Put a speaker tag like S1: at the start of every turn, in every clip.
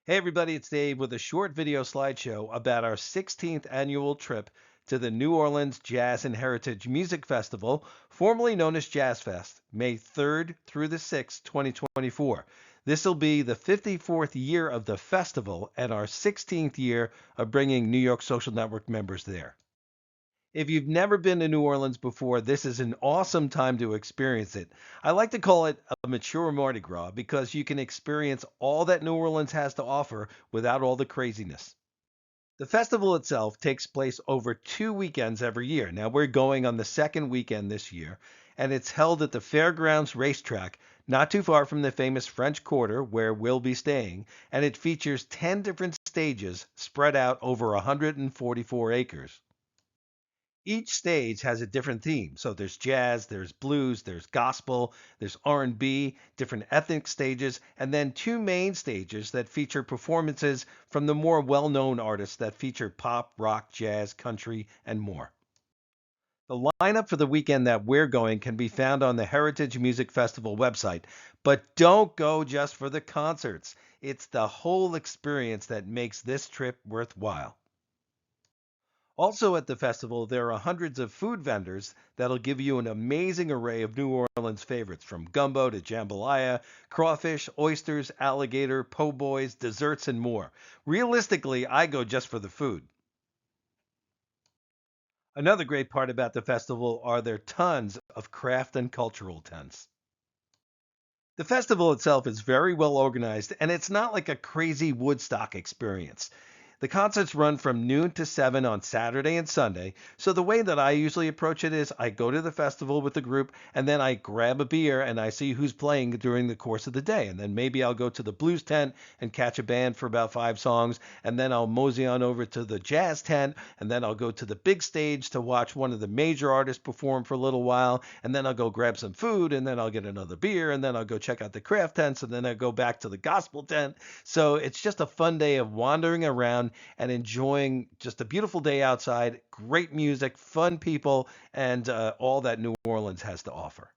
S1: Hey everybody, it's Dave with a short video slideshow about our 16th annual trip to the New Orleans Jazz and Heritage Music Festival, formerly known as Jazz Fest, May 3rd through the 6th, 2024. This will be the 54th year of the festival and our 16th year of bringing New York Social Network members there. If you've never been to New Orleans before, this is an awesome time to experience it. I like to call it a mature Mardi Gras because you can experience all that New Orleans has to offer without all the craziness. The festival itself takes place over 2 weekends every year. Now, we're going on the second weekend this year, and it's held at the Fairgrounds Racetrack, not too far from the famous French Quarter where we'll be staying, and it features 10 different stages spread out over 144 acres. Each stage has a different theme. So there's jazz, there's blues, there's gospel, there's R&B, different ethnic stages, and then two main stages that feature performances from the more well-known artists that feature pop, rock, jazz, country, and more. The lineup for the weekend that we're going can be found on the Heritage Music Festival website, but don't go just for the concerts. It's the whole experience that makes this trip worthwhile. Also at the festival, there are hundreds of food vendors that'll give you an amazing array of New Orleans favorites from gumbo to jambalaya, crawfish, oysters, alligator, po' boys, desserts, and more. Realistically, I go just for the food. Another great part about the festival are their tons of craft and cultural tents. The festival itself is very well organized, and it's not like a crazy Woodstock experience. The concerts run from noon to 7 on Saturday and Sunday. So the way that I usually approach it is I go to the festival with the group and then I grab a beer and I see who's playing during the course of the day. And then maybe I'll go to the blues tent and catch a band for about 5 songs. And then I'll mosey on over to the jazz tent. And then I'll go to the big stage to watch one of the major artists perform for a little while. And then I'll go grab some food and then I'll get another beer. And then I'll go check out the craft tents. And then I'll go back to the gospel tent. So it's just a fun day of wandering around and enjoying just a beautiful day outside, great music, fun people, and all that New Orleans has to offer.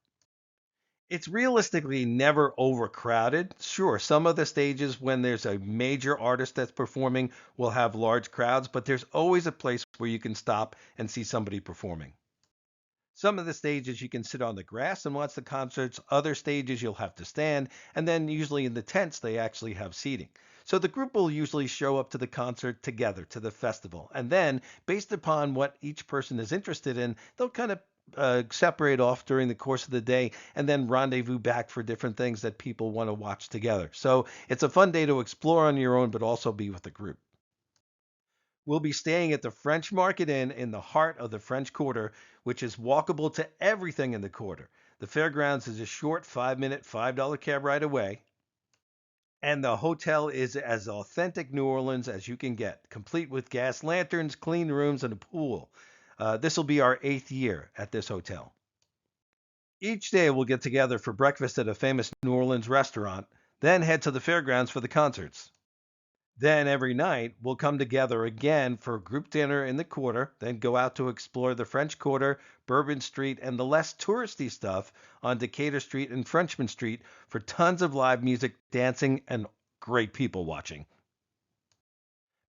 S1: It's realistically never overcrowded. Sure, some of the stages when there's a major artist that's performing will have large crowds, but there's always a place where you can stop and see somebody performing. Some of the stages you can sit on the grass and watch the concerts. Other stages you'll have to stand. And then usually in the tents, they actually have seating. So the group will usually show up to the concert together to the festival. And then, based upon what each person is interested in, they'll kind of separate off during the course of the day and then rendezvous back for different things that people want to watch together. So it's a fun day to explore on your own, but also be with the group. We'll be staying at the French Market Inn in the heart of the French Quarter, which is walkable to everything in the quarter. The fairgrounds is a short 5 minute, $5 cab ride away. And the hotel is as authentic New Orleans as you can get, complete with gas lanterns, clean rooms, and a pool. This will be our 8th year at this hotel. Each day we'll get together for breakfast at a famous New Orleans restaurant, then head to the fairgrounds for the concerts. Then every night we'll come together again for a group dinner in the quarter, then go out to explore the French Quarter, Bourbon Street, and the less touristy stuff on Decatur Street and Frenchman Street for tons of live music, dancing, and great people watching.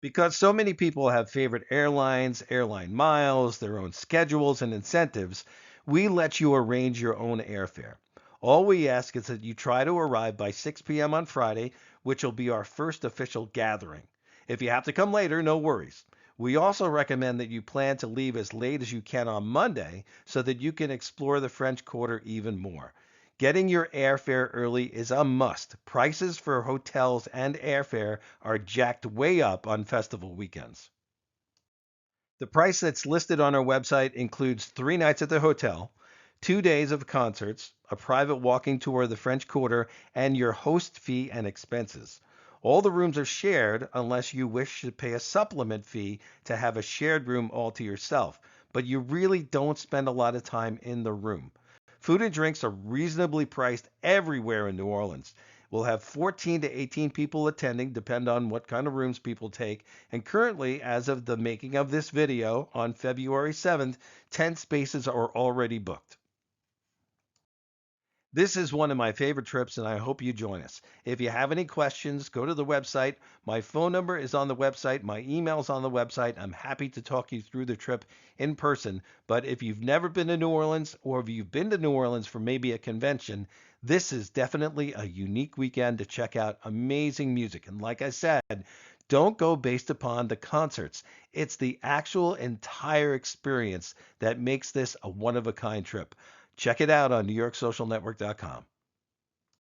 S1: Because so many people have favorite airlines, airline miles, their own schedules, and incentives, we let you arrange your own airfare. All we ask is that you try to arrive by 6 p.m. on Friday, which will be our first official gathering. If you have to come later, no worries. We also recommend that you plan to leave as late as you can on Monday so that you can explore the French Quarter even more. Getting your airfare early is a must. Prices for hotels and airfare are jacked way up on festival weekends. The price that's listed on our website includes 3 nights at the hotel, 2 days of concerts, a private walking tour of the French Quarter, and your host fee and expenses. All the rooms are shared unless you wish to pay a supplement fee to have a shared room all to yourself, but you really don't spend a lot of time in the room. Food and drinks are reasonably priced everywhere in New Orleans. We'll have 14 to 18 people attending, depend on what kind of rooms people take. And currently, as of the making of this video on February 7th, 10 spaces are already booked. This is one of my favorite trips, and I hope you join us. If you have any questions, go to the website. My phone number is on the website. My email's on the website. I'm happy to talk you through the trip in person. But if you've never been to New Orleans, or if you've been to New Orleans for maybe a convention, this is definitely a unique weekend to check out amazing music. And like I said, don't go based upon the concerts. It's the actual entire experience that makes this a one of a kind trip. Check it out on NewYorkSocialNetwork.com.